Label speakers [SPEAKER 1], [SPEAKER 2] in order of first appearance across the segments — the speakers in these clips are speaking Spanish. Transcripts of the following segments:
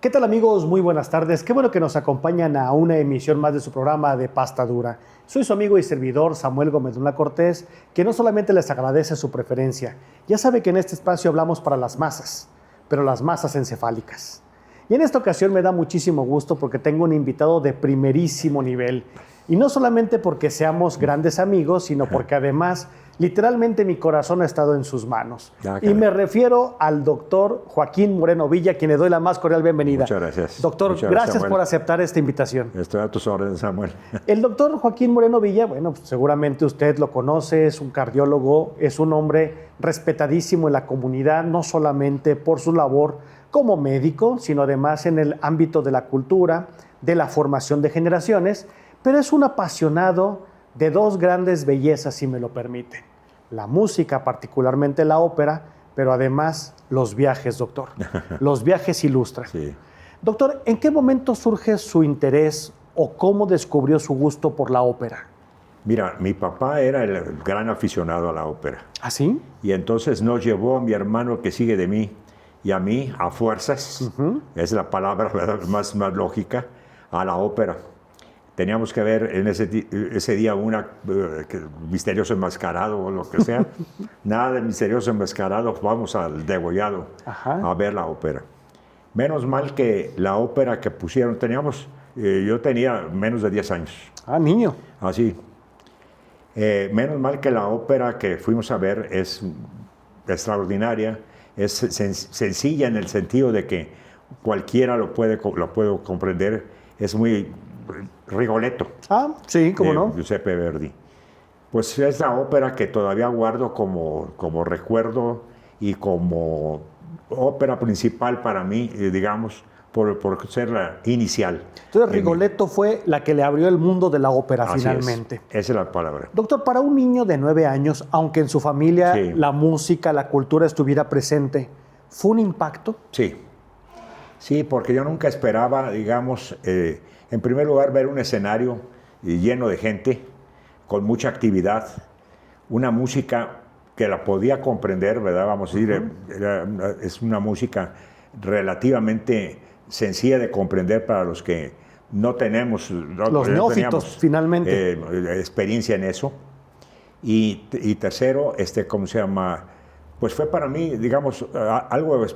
[SPEAKER 1] ¿Qué tal, amigos? Muy buenas tardes. Qué bueno que nos acompañan a una emisión más de su programa de Pasta Dura. Soy su amigo y servidor Samuel Gómez Luna Cortés, que no solamente les agradece su preferencia, ya sabe que en este espacio hablamos para las masas, pero las masas encefálicas. Y en esta ocasión me da muchísimo gusto porque tengo un invitado de primerísimo nivel. Y no solamente porque seamos grandes amigos, sino porque además, literalmente mi corazón ha estado en sus manos. Y me refiero al doctor Joaquín Moreno Villa, a quien le doy la más cordial bienvenida.
[SPEAKER 2] Muchas gracias.
[SPEAKER 1] Doctor,
[SPEAKER 2] Muchas
[SPEAKER 1] gracias por aceptar esta invitación.
[SPEAKER 2] Estoy a tus órdenes, Samuel.
[SPEAKER 1] El doctor Joaquín Moreno Villa, bueno, pues seguramente usted lo conoce, es un cardiólogo, es un hombre respetadísimo en la comunidad, no solamente por su labor como médico, sino además en el ámbito de la cultura, de la formación de generaciones, pero es un apasionado de dos grandes bellezas, si me lo permiten. La música, particularmente la ópera, pero además los viajes, doctor. Los viajes ilustran.
[SPEAKER 2] Sí.
[SPEAKER 1] Doctor, ¿en qué momento surge su interés o cómo descubrió su gusto por la ópera?
[SPEAKER 2] Mira, mi papá era el gran aficionado a la ópera.
[SPEAKER 1] ¿Ah, sí?
[SPEAKER 2] Y entonces nos llevó a mi hermano que sigue de mí y a mí, a fuerzas, es la palabra más lógica, a la ópera. Teníamos que ver en ese día misterioso enmascarado o lo que sea. Nada de misterioso enmascarado, vamos al degollado a ver la ópera. Menos mal que la ópera que pusieron, yo tenía menos de 10 años.
[SPEAKER 1] Ah, niño.
[SPEAKER 2] Así. Menos mal que la ópera que fuimos a ver es extraordinaria, es sencilla en el sentido de que cualquiera lo puede comprender, es muy Rigoletto.
[SPEAKER 1] Ah, sí, cómo no.
[SPEAKER 2] Giuseppe Verdi. Pues es la ópera que todavía guardo como recuerdo y como ópera principal para mí, digamos, por ser la inicial.
[SPEAKER 1] Entonces Rigoletto fue la que le abrió el mundo de la ópera finalmente.
[SPEAKER 2] Esa es la palabra.
[SPEAKER 1] Doctor, para un niño de 9 años, aunque en su familia la música, la cultura estuviera presente, ¿fue un impacto?
[SPEAKER 2] Sí. Sí, porque yo nunca esperaba, digamos, en primer lugar, ver un escenario lleno de gente, con mucha actividad, una música que la podía comprender, ¿verdad? Vamos a decir, es una música relativamente sencilla de comprender para los que no tenemos...
[SPEAKER 1] Los neófitos, finalmente.
[SPEAKER 2] Experiencia en eso. Y tercero, ¿cómo se llama? Pues fue para mí, digamos, algo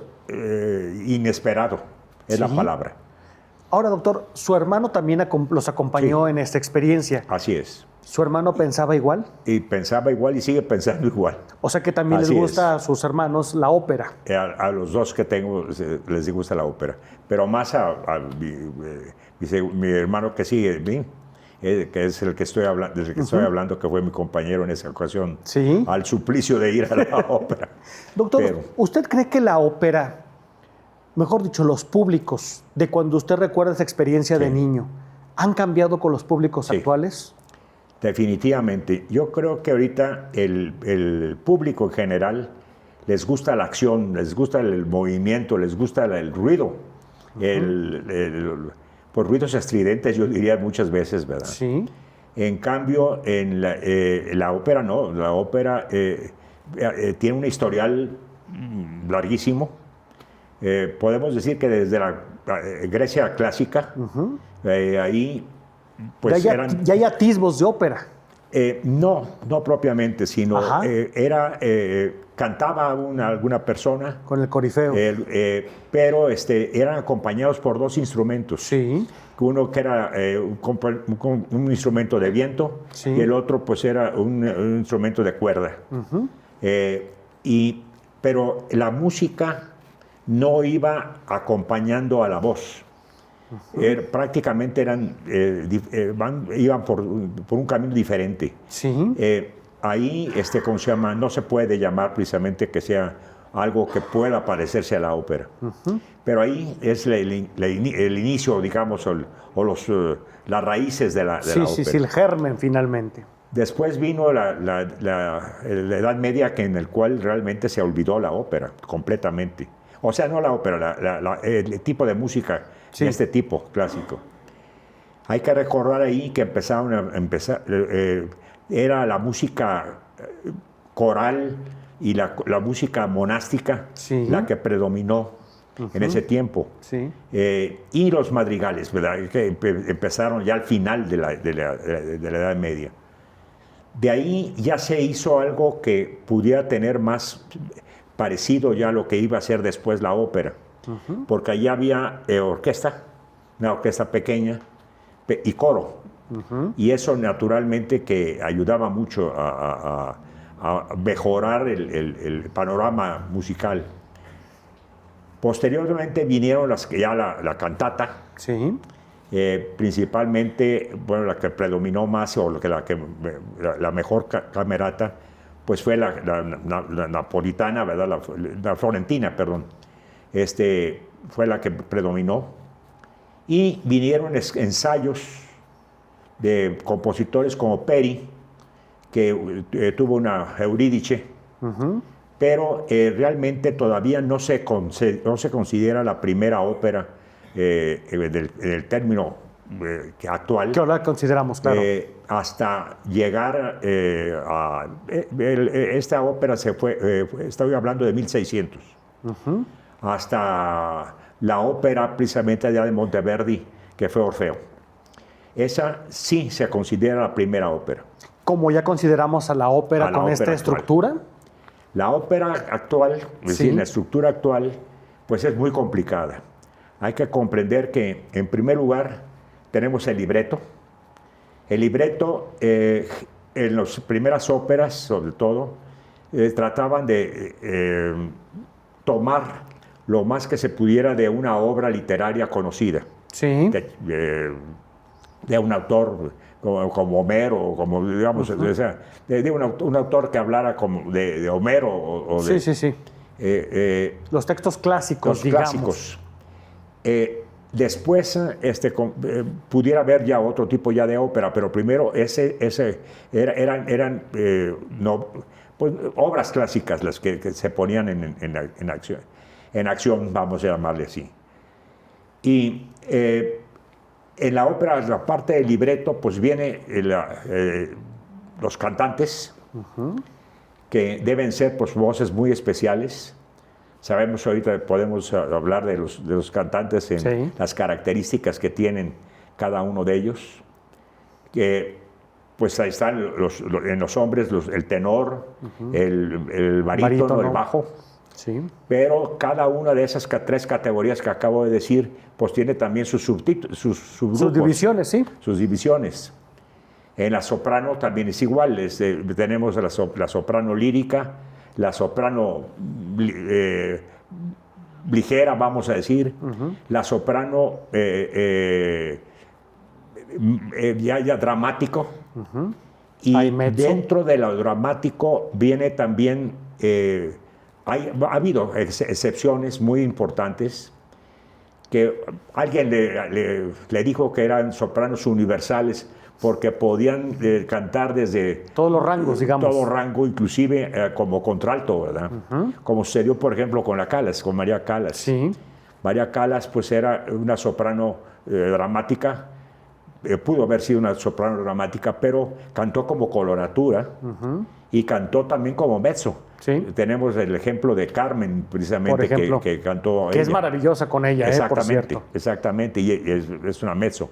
[SPEAKER 2] inesperado, es la palabra.
[SPEAKER 1] Ahora, doctor, su hermano también los acompañó en esta experiencia.
[SPEAKER 2] Así es.
[SPEAKER 1] ¿Su hermano pensaba igual?
[SPEAKER 2] Y pensaba igual y sigue pensando igual.
[SPEAKER 1] O sea que también les gusta a sus hermanos la ópera.
[SPEAKER 2] A los dos que tengo les gusta la ópera, pero más a mi hermano que sigue, que es el que estoy hablando, que fue mi compañero en esa ocasión, al suplicio de ir a la ópera.
[SPEAKER 1] Doctor, ¿usted cree que la ópera, mejor dicho, los públicos de cuando usted recuerda esa experiencia de niño, han cambiado con los públicos actuales?
[SPEAKER 2] Definitivamente. Yo creo que ahorita el público en general les gusta la acción, les gusta el movimiento, les gusta el ruido. Por ruidos estridentes, yo diría muchas veces, ¿verdad?
[SPEAKER 1] Sí.
[SPEAKER 2] En cambio, en la ópera no. La ópera tiene un historial larguísimo. Podemos decir que desde la Grecia clásica, ahí pues
[SPEAKER 1] ya hay atisbos de ópera.
[SPEAKER 2] No propiamente, sino cantaba alguna persona.
[SPEAKER 1] Con el corifeo.
[SPEAKER 2] Pero eran acompañados por dos instrumentos.
[SPEAKER 1] Sí.
[SPEAKER 2] Uno que era un instrumento de viento y el otro pues era un instrumento de cuerda. Pero la música no iba acompañando a la voz. Prácticamente iban por un camino diferente.
[SPEAKER 1] Sí.
[SPEAKER 2] Ahí, ¿cómo se llama? No se puede llamar precisamente que sea algo que pueda parecerse a la ópera. Pero ahí es el inicio, digamos, las raíces de la ópera.
[SPEAKER 1] Sí, el germen finalmente.
[SPEAKER 2] Después vino la Edad Media, en el cual realmente se olvidó la ópera completamente. O sea, no la ópera, el tipo de música de este tipo clásico. Hay que recordar ahí que era la música coral y la música monástica la que predominó en ese tiempo.
[SPEAKER 1] Sí.
[SPEAKER 2] Y los madrigales, ¿verdad? Que empezaron ya al final de la Edad Media. De ahí ya se hizo algo que pudiera tener más parecido ya a lo que iba a ser después la ópera, porque allí había orquesta, una orquesta pequeña y coro, y eso naturalmente que ayudaba mucho a mejorar el panorama musical. Posteriormente vinieron ya la cantata,
[SPEAKER 1] Sí.
[SPEAKER 2] principalmente, bueno, la que predominó más o la mejor camerata, pues fue la napolitana, ¿verdad? La florentina, perdón. Fue la que predominó. Y vinieron ensayos de compositores como Peri, que tuvo una Eurídice, pero realmente todavía no se considera la primera ópera del término actual.
[SPEAKER 1] Que ahora la consideramos, claro.
[SPEAKER 2] Hasta llegar esta ópera se fue, estoy hablando de 1600, hasta la ópera precisamente allá de Monteverdi, que fue Orfeo. Esa sí se considera la primera ópera.
[SPEAKER 1] Como ya consideramos a la ópera con esta
[SPEAKER 2] actual.
[SPEAKER 1] estructura.
[SPEAKER 2] La ópera actual, es
[SPEAKER 1] Sí.
[SPEAKER 2] decir, la estructura actual, pues es muy complicada. Hay que comprender que, en primer lugar, tenemos el libreto. El libreto, en las primeras óperas, sobre todo, trataban de tomar lo más que se pudiera de una obra literaria conocida.
[SPEAKER 1] Sí.
[SPEAKER 2] De un autor como Homero, como digamos, o sea, de un autor que hablara como de Homero o de...
[SPEAKER 1] Sí. Los textos clásicos,
[SPEAKER 2] los
[SPEAKER 1] digamos.
[SPEAKER 2] clásicos. Después pudiera haber ya otro tipo ya de ópera, pero primero eran pues, obras clásicas las que se ponían en acción, vamos a llamarle así. Y en la ópera, la parte del libreto, pues viene los cantantes, que deben ser pues, voces muy especiales. Sabemos ahorita, podemos hablar de los cantantes en
[SPEAKER 1] Sí.
[SPEAKER 2] las características que tienen cada uno de ellos. Que pues ahí están en los hombres el tenor, el barítono, el bajo.
[SPEAKER 1] Sí.
[SPEAKER 2] Pero cada una de esas tres categorías que acabo de decir, pues tiene también sus subgrupos.
[SPEAKER 1] Sus divisiones, sí.
[SPEAKER 2] Sus divisiones. En la soprano también es igual. Tenemos la soprano lírica, la soprano ligera, vamos a decir, la soprano ya dramático. Y dentro de lo dramático viene también... ha habido excepciones muy importantes que alguien le dijo que eran sopranos universales porque podían cantar desde...
[SPEAKER 1] Todos los rangos, digamos.
[SPEAKER 2] Todo rango, inclusive como contralto, ¿verdad? Como sucedió, por ejemplo, con con María Callas.
[SPEAKER 1] Sí.
[SPEAKER 2] María Callas, pues era una soprano dramática, pudo haber sido una soprano dramática, pero cantó como coloratura y cantó también como mezzo.
[SPEAKER 1] Sí.
[SPEAKER 2] Tenemos el ejemplo de Carmen, precisamente,
[SPEAKER 1] por ejemplo,
[SPEAKER 2] que cantó
[SPEAKER 1] que
[SPEAKER 2] ella.
[SPEAKER 1] es maravillosa con ella, por cierto.
[SPEAKER 2] Exactamente, y es una mezzo.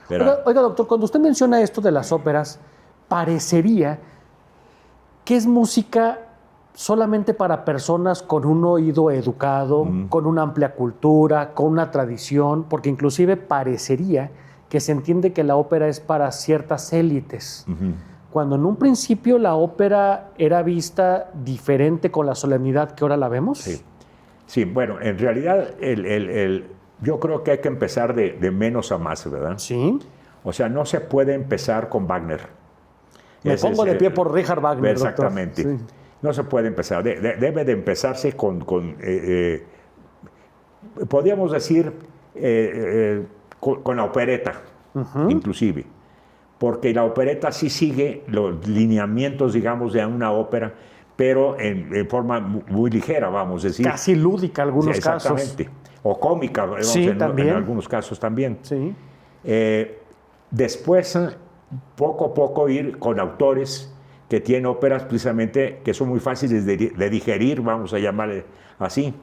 [SPEAKER 1] Oiga, doctor, cuando usted menciona esto de las óperas, parecería que es música solamente para personas con un oído educado, con una amplia cultura, con una tradición, porque inclusive parecería que se entiende que la ópera es para ciertas élites. Cuando en un principio la ópera era vista diferente con la solemnidad que ahora la vemos.
[SPEAKER 2] Sí, bueno, en realidad yo creo que hay que empezar de menos a más, ¿verdad?
[SPEAKER 1] Sí.
[SPEAKER 2] O sea, no se puede empezar con Wagner.
[SPEAKER 1] Me pongo de pie por Richard Wagner,
[SPEAKER 2] exactamente.
[SPEAKER 1] Doctor. Sí.
[SPEAKER 2] No se puede empezar. Debe de empezarse con podríamos decir, con la opereta, inclusive. Porque la opereta sí sigue los lineamientos, digamos, de una ópera, pero en forma muy ligera, vamos a decir.
[SPEAKER 1] Casi lúdica en algunos casos.
[SPEAKER 2] Exactamente. O cómica, vamos,
[SPEAKER 1] sí,
[SPEAKER 2] en algunos casos también.
[SPEAKER 1] Sí.
[SPEAKER 2] Después, poco a poco, ir con autores que tienen óperas precisamente que son muy fáciles de digerir, vamos a llamarle así.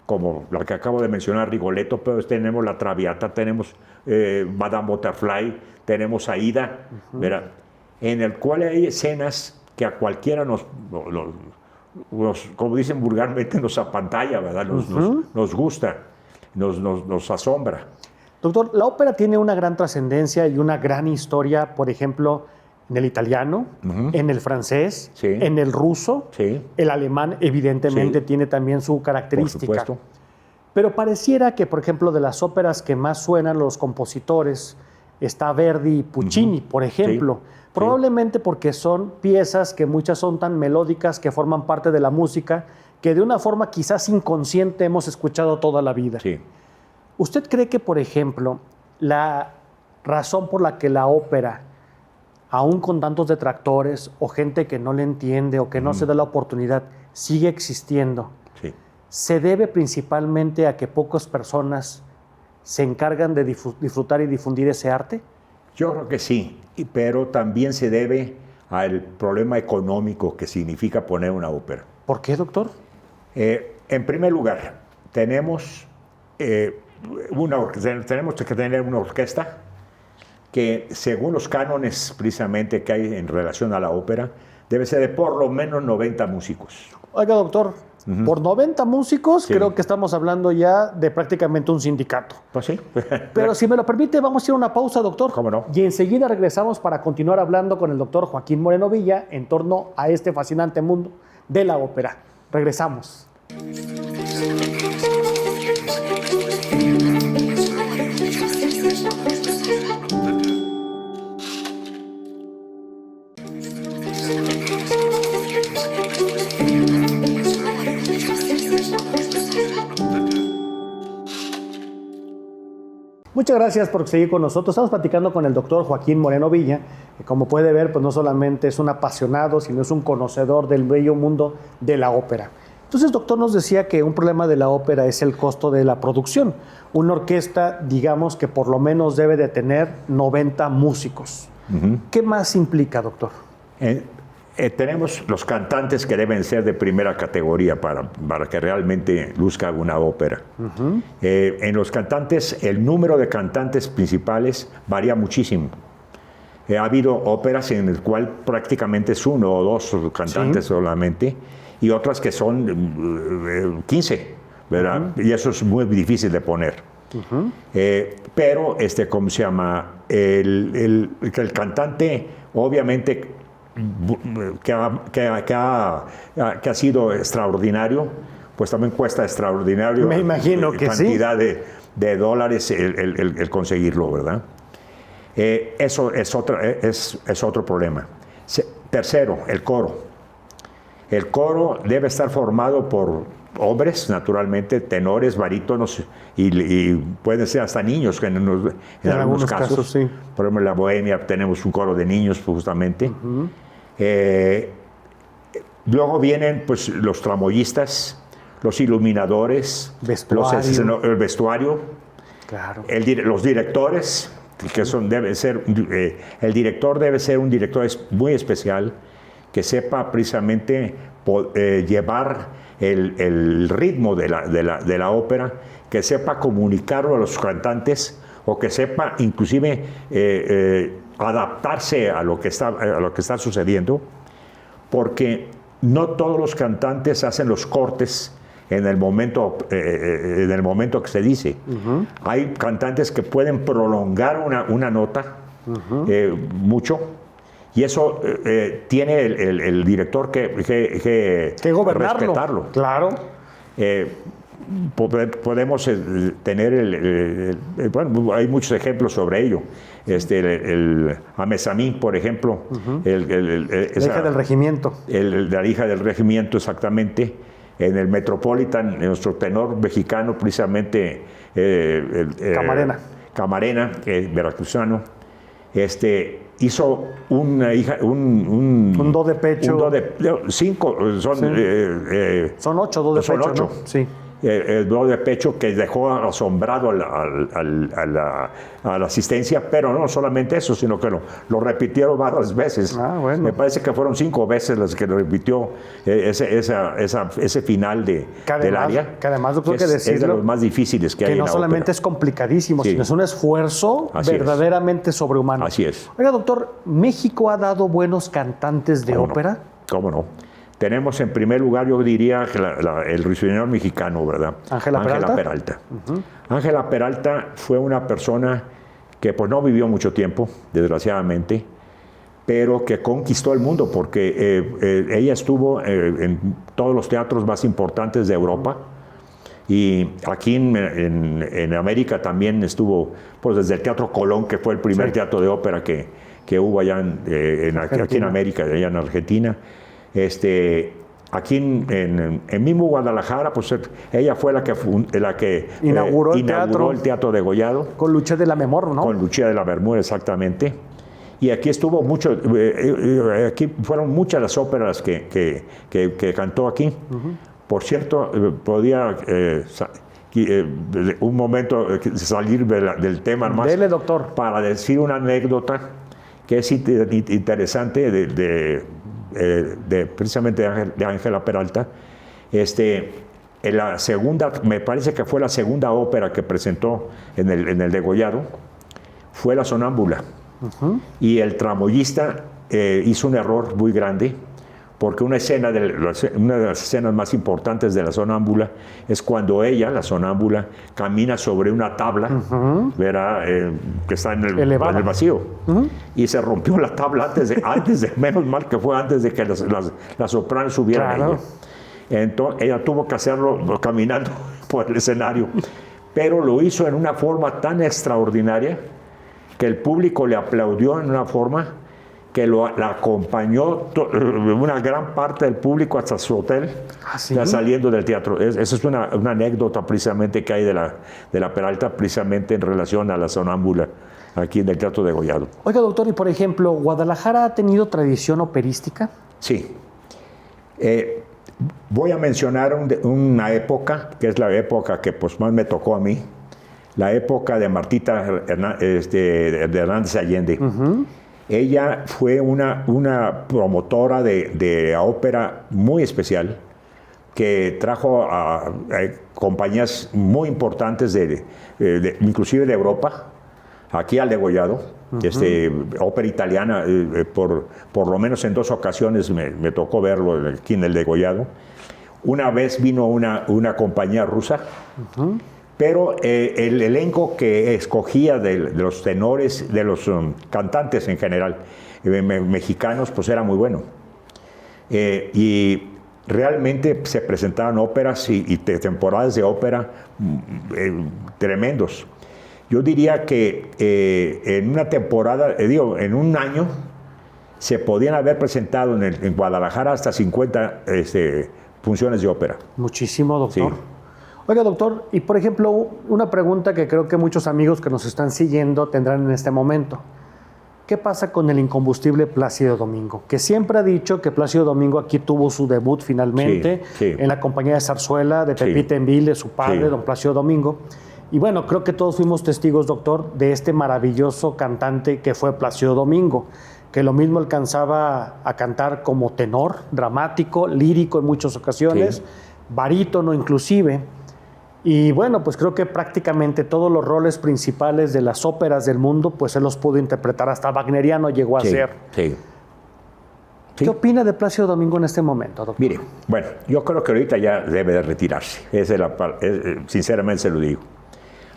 [SPEAKER 2] como la que acabo de mencionar, Rigoletto, pero tenemos La Traviata, tenemos Madame Butterfly, tenemos Aida, ¿verdad? En el cual hay escenas que a cualquiera como dicen vulgarmente, nos apantalla, ¿verdad? Nos gusta, nos asombra.
[SPEAKER 1] Doctor, la ópera tiene una gran trascendencia y una gran historia, por ejemplo, en el italiano, en el francés,
[SPEAKER 2] Sí.
[SPEAKER 1] en el ruso,
[SPEAKER 2] Sí.
[SPEAKER 1] el alemán evidentemente
[SPEAKER 2] Sí.
[SPEAKER 1] tiene también su característica.
[SPEAKER 2] Por supuesto.
[SPEAKER 1] Pero pareciera que, por ejemplo, de las óperas que más suenan los compositores, está Verdi y Puccini, por ejemplo.
[SPEAKER 2] Sí.
[SPEAKER 1] Probablemente porque son piezas que muchas son tan melódicas que forman parte de la música que de una forma quizás inconsciente hemos escuchado toda la vida.
[SPEAKER 2] Sí.
[SPEAKER 1] ¿Usted cree que, por ejemplo, la razón por la que la ópera, aún con tantos detractores o gente que no le entiende o que no se da la oportunidad, sigue existiendo,
[SPEAKER 2] Sí.
[SPEAKER 1] se debe principalmente a que pocas personas se encargan de disfrutar y difundir ese arte?
[SPEAKER 2] Yo creo que sí, pero también se debe al problema económico que significa poner una ópera.
[SPEAKER 1] ¿Por qué, doctor?
[SPEAKER 2] En primer lugar, tenemos que tener una orquesta que, según los cánones precisamente que hay en relación a la ópera, debe ser de por lo menos 90 músicos.
[SPEAKER 1] Oiga, doctor, por 90 músicos
[SPEAKER 2] Sí.
[SPEAKER 1] creo que estamos hablando ya de prácticamente un sindicato.
[SPEAKER 2] Pues sí.
[SPEAKER 1] Pero si me lo permite, vamos a ir a una pausa, doctor.
[SPEAKER 2] ¿Cómo no?
[SPEAKER 1] Y enseguida regresamos para continuar hablando con el doctor Joaquín Moreno Villa en torno a este fascinante mundo de la ópera. Regresamos. Muchas gracias por seguir con nosotros. Estamos platicando con el doctor Joaquín Moreno Villa, que como puede ver, pues no solamente es un apasionado, sino es un conocedor del bello mundo de la ópera. Entonces, doctor, nos decía que un problema de la ópera es el costo de la producción. Una orquesta, digamos que por lo menos debe de tener 90 músicos. ¿Qué más implica, doctor?
[SPEAKER 2] Tenemos los cantantes que deben ser de primera categoría para que realmente luzca una ópera. En los cantantes, el número de cantantes principales varía muchísimo. Ha habido óperas en las cuales prácticamente es uno o dos cantantes solamente, y otras que son 15, ¿verdad? Y eso es muy difícil de poner. Pero, ¿cómo se llama? El cantante, obviamente, que ha sido extraordinario, pues también cuesta extraordinario.
[SPEAKER 1] Me imagino que
[SPEAKER 2] cantidad de dólares el conseguirlo, ¿verdad? Eso es otro problema. Tercero, el coro. El coro debe estar formado por hombres, naturalmente, tenores, barítonos y pueden ser hasta niños en algunos casos. Sí. Por ejemplo, en la Bohemia tenemos un coro de niños, justamente. Luego vienen pues, los tramoyistas, los iluminadores, el vestuario,
[SPEAKER 1] claro.
[SPEAKER 2] Los directores, que el director debe ser un director muy especial, que sepa precisamente llevar el ritmo de la ópera, que sepa comunicarlo a los cantantes o que sepa inclusive adaptarse a lo que está sucediendo, porque no todos los cantantes hacen los cortes en el momento que se dice. Hay cantantes que pueden prolongar una nota mucho, y eso tiene el director que
[SPEAKER 1] gobernarlo.
[SPEAKER 2] Respetarlo.
[SPEAKER 1] Claro.
[SPEAKER 2] Podemos tener bueno, hay muchos ejemplos sobre ello. Amesamín, por ejemplo,
[SPEAKER 1] la hija del regimiento.
[SPEAKER 2] La hija del regimiento, exactamente. En el Metropolitan, nuestro tenor mexicano, precisamente Camarena, veracruzano, hizo un
[SPEAKER 1] do de pecho.
[SPEAKER 2] Cinco,
[SPEAKER 1] son 8 do de pecho,
[SPEAKER 2] son 8.
[SPEAKER 1] ¿no? Sí.
[SPEAKER 2] el dolor de pecho que dejó asombrado a la asistencia, pero no solamente eso, sino que lo repitieron varias veces.
[SPEAKER 1] Bueno.
[SPEAKER 2] Me parece que fueron 5 veces las que repitió ese final del área.
[SPEAKER 1] Que además, doctor,
[SPEAKER 2] es de los más difíciles que hay en la
[SPEAKER 1] no solamente
[SPEAKER 2] ópera.
[SPEAKER 1] es complicadísimo,
[SPEAKER 2] Sí.
[SPEAKER 1] sino es un esfuerzo verdaderamente sobrehumano.
[SPEAKER 2] Así es.
[SPEAKER 1] Oiga, doctor, ¿México ha dado buenos cantantes de ópera?
[SPEAKER 2] ¿Cómo no? Tenemos en primer lugar, yo diría, el ruiseñor mexicano, ¿verdad?
[SPEAKER 1] Ángela Peralta.
[SPEAKER 2] Ángela Peralta fue una persona que pues no vivió mucho tiempo, desgraciadamente, pero que conquistó el mundo, porque ella estuvo en todos los teatros más importantes de Europa, y aquí en América también estuvo, pues desde el Teatro Colón, que fue el primer teatro de ópera que hubo allá aquí en América, allá en Argentina. Aquí en mismo Guadalajara, pues ella fue la que
[SPEAKER 1] inauguró
[SPEAKER 2] el teatro de Gollado.
[SPEAKER 1] Con Lucia de la Memor, ¿no?
[SPEAKER 2] Con Lucia de la Memor, exactamente. Y aquí estuvo mucho, aquí fueron muchas las óperas que cantó aquí. Por cierto, podía un momento salir del tema más.
[SPEAKER 1] Dele, doctor.
[SPEAKER 2] Para decir una anécdota que es interesante precisamente de Ángela Peralta. En la segunda, me parece que fue la segunda ópera que presentó en el degollado, fue La Sonámbula. Y el tramoyista hizo un error muy grande, porque una de las escenas más importantes de La Sonámbula es cuando ella, la sonámbula, camina sobre una tabla, verá, que está en el vacío, y se rompió la tabla antes de menos mal que fue antes de que las sopranos subieran.
[SPEAKER 1] Claro.
[SPEAKER 2] Entonces ella tuvo que hacerlo caminando por el escenario, pero lo hizo en una forma tan extraordinaria que el público le aplaudió en una forma que la acompañó una gran parte del público hasta su hotel, saliendo del teatro. Esa es una anécdota precisamente que hay de la Peralta, precisamente en relación a La Sonámbula, aquí en el Teatro de Gollado.
[SPEAKER 1] Oiga, doctor, y por ejemplo, ¿Guadalajara ha tenido tradición operística?
[SPEAKER 2] Sí. Voy a mencionar una época, que es la época que pues, más me tocó a mí, la época de Martita de Hernández Allende. Ella fue una promotora de ópera muy especial, que trajo a compañías muy importantes, inclusive de Europa, aquí al degollado. Ópera italiana, por lo menos en 2 ocasiones me tocó verlo aquí en el degollado. Una vez vino una compañía rusa, pero el elenco que escogía de los tenores, de los cantantes en general, mexicanos, pues era muy bueno. Y realmente se presentaban óperas y temporadas de ópera tremendos. Yo diría que en una temporada, en un año, se podían haber presentado en Guadalajara hasta 50 funciones de ópera.
[SPEAKER 1] Muchísimo, doctor.
[SPEAKER 2] Sí.
[SPEAKER 1] Oiga, doctor, y por ejemplo, una pregunta que creo que muchos amigos que nos están siguiendo tendrán en este momento. ¿Qué pasa con el incombustible Plácido Domingo? Que siempre ha dicho que Plácido Domingo aquí tuvo su debut finalmente en la compañía de zarzuela de Pepita Envil, de su padre, don Plácido Domingo. Y bueno, creo que todos fuimos testigos, doctor, de este maravilloso cantante que fue Plácido Domingo, que lo mismo alcanzaba a cantar como tenor, dramático, lírico en muchas ocasiones, barítono inclusive. Y bueno, pues creo que prácticamente todos los roles principales de las óperas del mundo, pues él los pudo interpretar, hasta wagneriano llegó a ser. ¿Qué opina de Plácido Domingo en este momento, doctor?
[SPEAKER 2] Mire, bueno, yo creo que ahorita ya debe de retirarse, sinceramente se lo digo.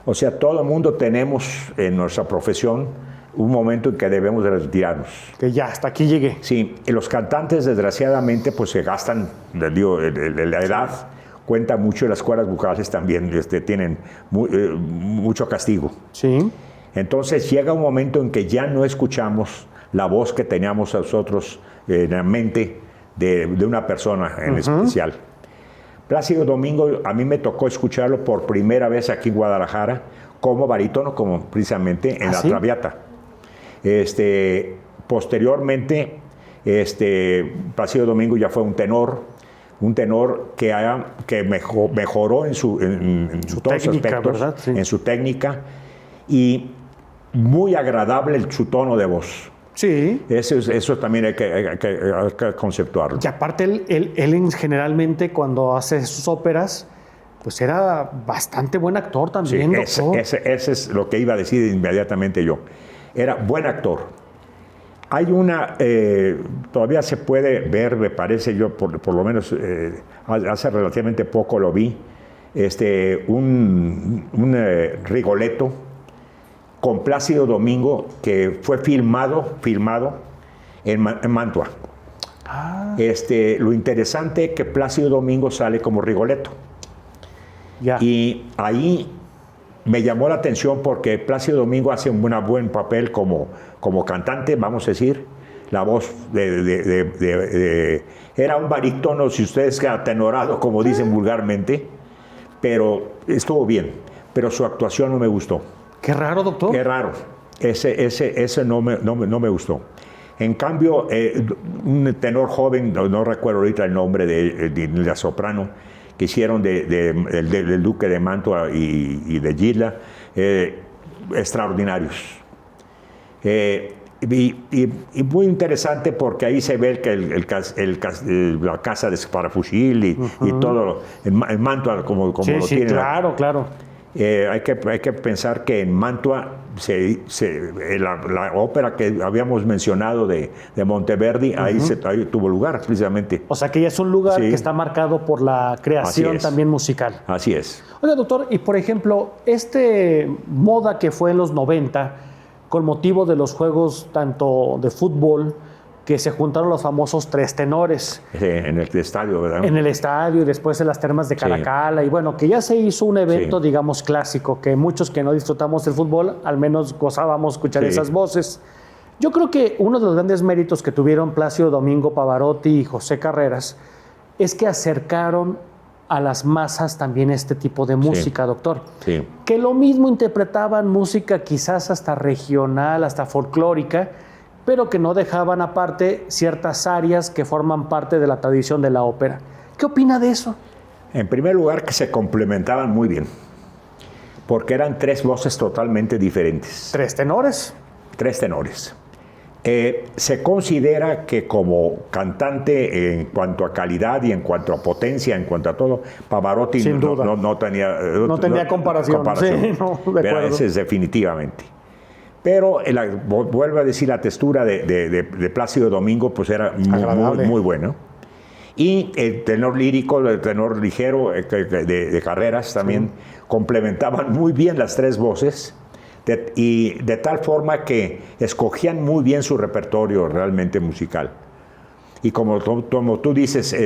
[SPEAKER 2] O sea, todo el mundo tenemos en nuestra profesión un momento en que debemos de retirarnos.
[SPEAKER 1] Que ya, hasta aquí llegué.
[SPEAKER 2] Sí, y los cantantes desgraciadamente pues se gastan, la edad cuenta mucho, y las cuerdas vocales también tienen mucho castigo.
[SPEAKER 1] Sí.
[SPEAKER 2] Entonces llega un momento en que ya no escuchamos la voz que teníamos nosotros en la mente de una persona en especial. Plácido Domingo, a mí me tocó escucharlo por primera vez aquí en Guadalajara como barítono, como precisamente en La Traviata. Posteriormente, Plácido Domingo ya fue un tenor un tenor que mejoró en
[SPEAKER 1] Su
[SPEAKER 2] todos los
[SPEAKER 1] técnica,
[SPEAKER 2] aspectos,
[SPEAKER 1] ¿verdad? Sí.
[SPEAKER 2] en su técnica, y muy agradable su tono de voz.
[SPEAKER 1] Sí.
[SPEAKER 2] Eso también hay que conceptuarlo.
[SPEAKER 1] Y aparte, él generalmente cuando hace sus óperas, pues era bastante buen actor
[SPEAKER 2] Sí,
[SPEAKER 1] también, doctor.
[SPEAKER 2] ese es lo que iba a decir inmediatamente yo. Era buen actor. Hay todavía se puede ver, me parece yo, por lo menos hace relativamente poco lo vi, un Rigoletto con Plácido Domingo que fue filmado en Mantua. Lo interesante es que Plácido Domingo sale como Rigoletto.
[SPEAKER 1] Ya.
[SPEAKER 2] Y ahí me llamó la atención porque Plácido Domingo hace un buen papel como cantante, vamos a decir. La voz era un barítono, si ustedes atenorado, como dicen vulgarmente, pero estuvo bien. Pero su actuación no me gustó.
[SPEAKER 1] Qué raro, doctor.
[SPEAKER 2] Qué raro. Ese no me gustó. En cambio, un tenor joven, no recuerdo ahorita el nombre de la soprano, que hicieron del Duque de Mantua y de Gila, extraordinarios. Y muy interesante porque ahí se ve que la casa de Sparafucil y todo, en Mantua como lo tiene.
[SPEAKER 1] Claro, claro.
[SPEAKER 2] Hay que pensar que en Mantua la ópera que habíamos mencionado de Monteverdi, ahí tuvo lugar precisamente.
[SPEAKER 1] O sea que ya es un lugar
[SPEAKER 2] Sí.
[SPEAKER 1] que está marcado por la creación
[SPEAKER 2] es.
[SPEAKER 1] también musical.
[SPEAKER 2] Así es.
[SPEAKER 1] Oiga, doctor, y por ejemplo, moda que fue en los 90, con motivo de los juegos tanto de fútbol, que se juntaron los famosos tres tenores.
[SPEAKER 2] En el estadio, ¿verdad?
[SPEAKER 1] En el estadio y después en las termas de Caracala. Y bueno, que ya se hizo un evento, digamos, clásico, que muchos que no disfrutamos del fútbol, al menos gozábamos escuchar esas voces. Yo creo que uno de los grandes méritos que tuvieron Plácido Domingo, Pavarotti y José Carreras es que acercaron a las masas también este tipo de música, doctor.
[SPEAKER 2] Sí.
[SPEAKER 1] Que lo mismo interpretaban música quizás hasta regional, hasta folclórica, pero que no dejaban aparte ciertas áreas que forman parte de la tradición de la ópera. ¿Qué opina de eso?
[SPEAKER 2] En primer lugar, que se complementaban muy bien, porque eran tres voces totalmente diferentes.
[SPEAKER 1] Tres tenores.
[SPEAKER 2] Tres tenores. Se considera que como cantante, en cuanto a calidad y en cuanto a potencia, en cuanto a todo, Pavarotti
[SPEAKER 1] Sin duda.
[SPEAKER 2] no tenía
[SPEAKER 1] comparación. Sí, no, de acuerdo.
[SPEAKER 2] Ese es definitivamente. Pero vuelvo a decir, la textura de Plácido Domingo pues era muy buena. Y el tenor lírico, el tenor ligero de Carreras también complementaban muy bien las tres voces. Y de tal forma que escogían muy bien su repertorio realmente musical. Y como tú dices,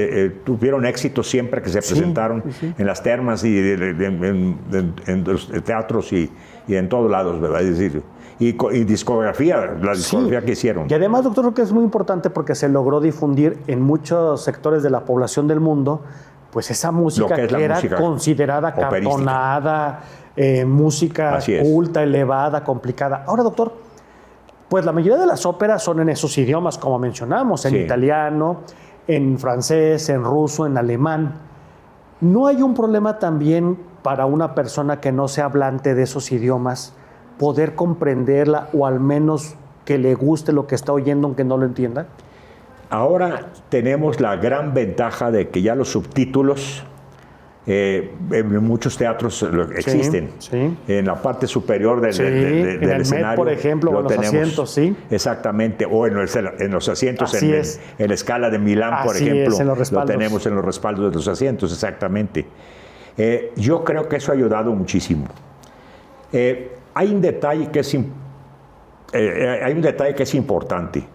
[SPEAKER 2] tuvieron éxito siempre que se presentaron en las termas y en los teatros y en todos lados, ¿verdad? Es decir, y discografía, la discografía que hicieron.
[SPEAKER 1] Y además, doctor, creo que es muy importante porque se logró difundir en muchos sectores de la población del mundo, pues esa música que era considerada cartonada, música culta, elevada, complicada. Ahora, doctor, pues la mayoría de las óperas son en esos idiomas, como mencionamos, en italiano, en francés, en ruso, en alemán. ¿No hay un problema también para una persona que no sea hablante de esos idiomas poder comprenderla o al menos que le guste lo que está oyendo aunque no lo entienda?
[SPEAKER 2] Ahora tenemos la gran ventaja de que ya los subtítulos en muchos teatros existen. En la parte superior del escenario.
[SPEAKER 1] Met, por ejemplo, o en los asientos, sí.
[SPEAKER 2] Exactamente, o en los asientos, en la escala de Milán, por ejemplo, lo tenemos en los respaldos de los asientos, exactamente. Yo creo que eso ha ayudado muchísimo. Hay un detalle que es importante.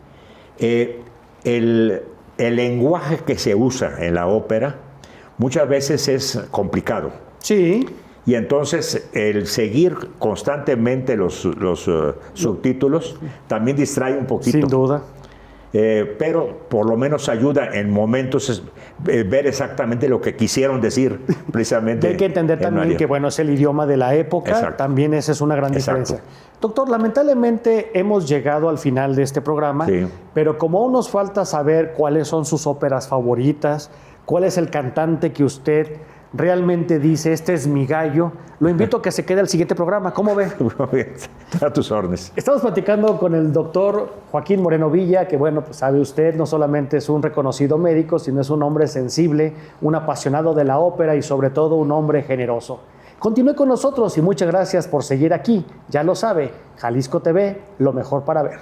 [SPEAKER 2] El lenguaje que se usa en la ópera muchas veces es complicado.
[SPEAKER 1] Sí.
[SPEAKER 2] Y entonces el seguir constantemente los subtítulos también distrae un poquito.
[SPEAKER 1] Sin duda.
[SPEAKER 2] Pero por lo menos ayuda en momentos ver exactamente lo que quisieron decir precisamente.
[SPEAKER 1] Hay que entender también que bueno, es el idioma de la época. Exacto. También esa es una gran diferencia. Doctor, lamentablemente hemos llegado al final de este programa, pero como aún nos falta saber cuáles son sus óperas favoritas, ¿Cuál es el cantante que usted realmente dice, este es mi gallo? Lo invito a que se quede al siguiente programa. ¿Cómo ve?
[SPEAKER 2] A tus órdenes.
[SPEAKER 1] Estamos platicando con el doctor Joaquín Moreno Villa, que bueno, pues sabe usted, no solamente es un reconocido médico, sino es un hombre sensible, un apasionado de la ópera y sobre todo un hombre generoso. Continúe con nosotros y muchas gracias por seguir aquí. Ya lo sabe, Jalisco TV, lo mejor para ver.